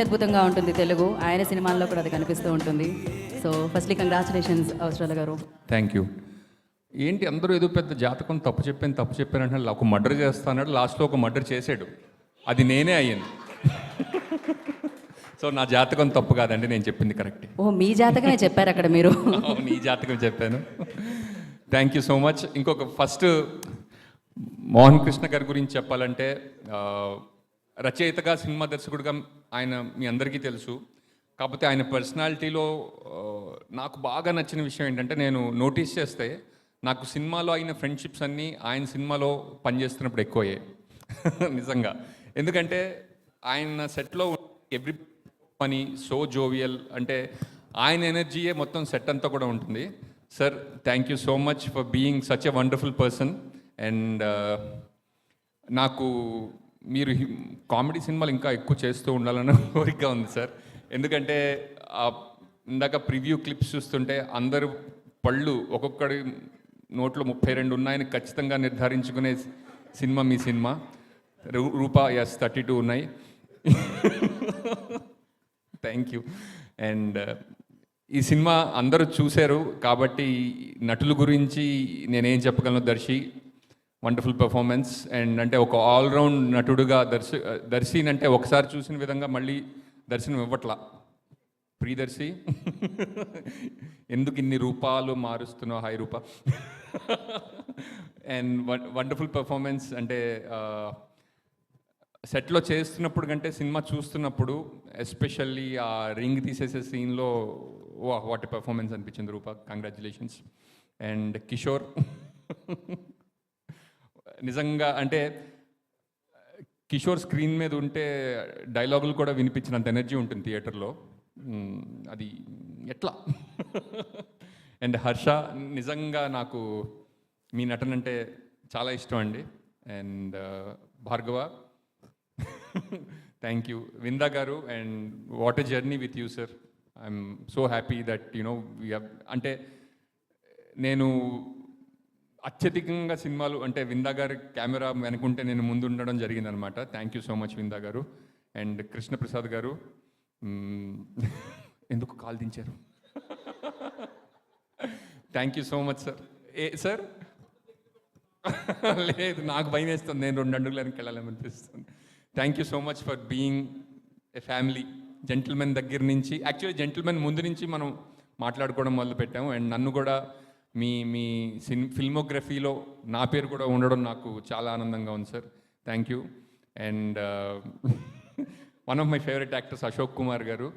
అద్భుతంగా ఉంటుంది తెలుగు. ఆయన సినిమాల్లో కూడా అది కనిపిస్తూ ఉంటుంది. సో ఫస్ట్లీ కంగ్రాచులేషన్స్ అవసరాల గారు. Thank you. ఏంటి అందరూ ఏదో పెద్ద జాతకం తప్పు చెప్పాను అంటే ఒక మర్డర్ చేస్తాడు, లాస్ట్లో ఒక మర్డర్ చేసాడు, అది నేనే అయ్యాను. సో నా జాతకం తప్పు కాదండి, నేను చెప్పింది కరెక్టే. ఓ మీ జాతకమే చెప్పారు అక్కడ మీరు. నీ జాతకం చెప్పాను. Thank you so much. ఇంకొక ఫస్ట్ మోహన్ కృష్ణ గారి గురించి చెప్పాలంటే రచయితగా సినిమా దర్శకుడిగా ఆయన మీ అందరికీ తెలుసు. కాకపోతే ఆయన పర్సనాలిటీలో నాకు బాగా నచ్చిన విషయం ఏంటంటే, నేను నోటీస్ చేస్తే నాకు సినిమాలో అయిన ఫ్రెండ్షిప్స్ అన్నీ ఆయన సినిమాలో పనిచేస్తున్నప్పుడు ఎక్కువయ్యాయి. నిజంగా. ఎందుకంటే ఆయన సెట్లో ఎవ్రీ పని సో జోవియల్, అంటే ఆయన ఎనర్జీయే మొత్తం సెట్ అంతా కూడా ఉంటుంది. Sir thank you so much for being such a wonderful person. And నాకు మీరు కామెడీ సినిమాలు ఇంకా ఎక్కువ చేస్తూ ఉండాలన్న కోరిక ఉంది సార్. ఎందుకంటే ఇందాక ప్రివ్యూ క్లిప్స్ చూస్తుంటే అందరు పళ్ళు ఒక్కొక్కడి నోట్లో 32 ఉన్నాయని ఖచ్చితంగా నిర్ధారించుకునే సినిమా మీ సినిమా. రూపా ఎస్ 32 ఉన్నాయి. Thank you. అండ్ ఈ సినిమా అందరూ చూశారు కాబట్టి నటుల గురించి నేనేం చెప్పగలను. Darsi wonderful performance. అండ్ అంటే ఒక ఆల్రౌండ్ నటుడుగా దర్శిని అంటే ఒకసారి చూసిన విధంగా మళ్ళీ దర్శనం ఇవ్వట్లా. ప్రియదర్శి ఎందుకు ఇన్ని రూపాలు మారుస్తున్నావు, hi Roopa. And wonderful performance. అంటే సెట్లో చేస్తున్నప్పుడు కంటే సినిమా చూస్తున్నప్పుడు ఎస్పెషల్లీ ఆ రింగ్ తీసేసే సీన్లో వాట్ ఎ పెర్ఫార్మెన్స్ అనిపించింది రూపా. కంగ్రాచులేషన్స్. అండ్ కిషోర్ నిజంగా అంటే కిషోర్ స్క్రీన్ మీద ఉంటే డైలాగులు కూడా వినిపించినంత ఎనర్జీ ఉంటుంది థియేటర్లో. అది ఎట్లా. అండ్ హర్ష నిజంగా నాకు మీ నటన అంటే చాలా ఇష్టం అండి. And Bhargava thank you. Vinda garu and what a journey with you sir. I'm so happy that you know we have, అంటే నేను అత్యధికంగా సినిమాలు అంటే విందా గారి కెమెరా వెనుకుంటే నేను ముందు ఉండడం జరిగిందనమాట. Thank you so much Vinda garu. And Krishnaprasad garu ఎందుకు కాల్ దించారు. Thank you so much sir. Sir లేదు, నాకు భయం వేస్తుంది, నేను 2 అడుగులు వెనక్కి వెళ్ళాలనిపిస్తుంది. Thank you so much for being a family. Gentlemen దగ్గర నుంచి, యాక్చువల్లీ జెంటిల్మెన్ ముందు నుంచి మనం మాట్లాడుకోవడం మొదలు పెట్టాము. అండ్ నన్ను కూడా మీ మీ ఫిల్మోగ్రఫీలో నా పేరు కూడా ఉండడం నాకు చాలా ఆనందంగా ఉంది sir. Thank you. And one of my favourite actors Ashok Kumar గారు.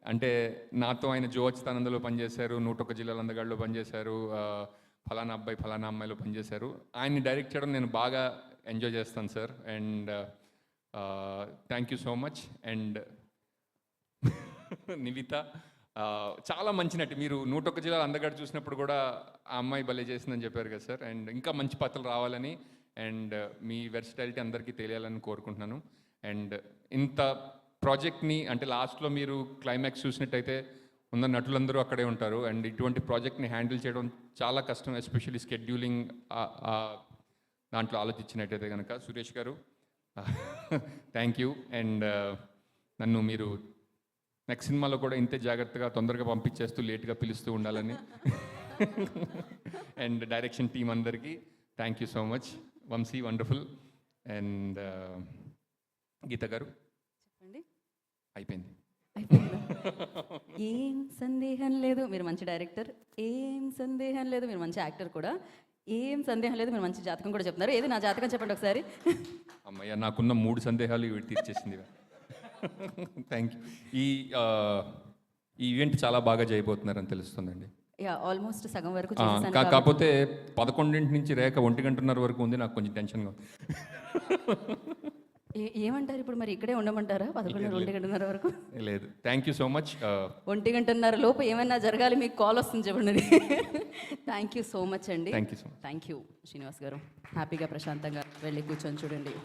అంటే నాతో ఆయన జో అచ్యుతానందలో పనిచేశారు, 101 జిల్లాల అందగాడిలో పనిచేశారు, ఫలానా అబ్బాయి ఫలానా అమ్మాయిలో పనిచేశారు. ఆయన్ని డైరెక్ట్ చేయడం నేను బాగా ఎంజాయ్ చేస్తాను sir. And thank you so much. And Nivitha చాలా మంచి నటి. మీరు 101 జిల్లాల అందగాడు చూసినప్పుడు కూడా ఆ అమ్మాయి భలే చేసిందని చెప్పారు కదా సార్. అండ్ ఇంకా మంచి పాత్రలు రావాలని అండ్ మీ వెర్సిటాలిటీ అందరికీ తెలియాలని కోరుకుంటున్నాను. అండ్ ఇంత ప్రాజెక్ట్ని అంటే లాస్ట్లో మీరు క్లైమాక్స్ చూసినట్టయితే ఉన్న నటులందరూ అక్కడే ఉంటారు. అండ్ ఇటువంటి ప్రాజెక్ట్ని హ్యాండిల్ చేయడం చాలా కష్టం, ఎస్పెషల్లీ స్కెడ్యూలింగ్ దాంట్లో ఆలోచించినట్టయితే కనుక. సురేష్ గారు థ్యాంక్ యూ. అండ్ నన్ను మీరు నెక్స్ట్ సినిమాలో కూడా ఇంతే జాగ్రత్తగా తొందరగా పంపించేస్తూ లేట్గా పిలుస్తూ ఉండాలని. అండ్ డైరెక్షన్ టీం అందరికీ thank you so much. Vamshi wonderful. And Geetha garu చెప్పండి. అయిపోయింది. ఏం సందేహం లేదు, మీరు మంచి డైరెక్టర్. ఏం సందేహం లేదు, మీరు మంచి యాక్టర్ కూడా. ఏం సందేహం లేదు, మీరు మంచి జాతకం కూడా చెప్తున్నారు. ఏది నా జాతకం చెప్పండి ఒకసారి. అమ్మయ్య, నాకున్న 3 సందేహాలు ఇవి తీర్చేసింది. Thank you. ఈ ఈవెంట్ చాలా బాగా చేయబోతున్నారని తెలుస్తుందండి. ఆల్మోస్ట్ సగం వరకు కాకపోతే 11 నుంచి రేఖ 1:30 వరకు ఉంది. నాకు కొంచెం టెన్షన్గా ఉంది. ఏమంటారు ఇప్పుడు మరి? ఇక్కడే ఉండమంటారా 11, 1:30 వరకు? లేదు. Thank you so much. 1:30 లోపు ఏమైనా జరగాలి, మీకు కాల్ వస్తుంది చెప్పండి. థ్యాంక్ యూ సో మచ్ అండి. Thank you so much. Thank you Srinivas గారు. హ్యాపీగా ప్రశాంతంగా వెళ్ళి కూర్చొని చూడండి.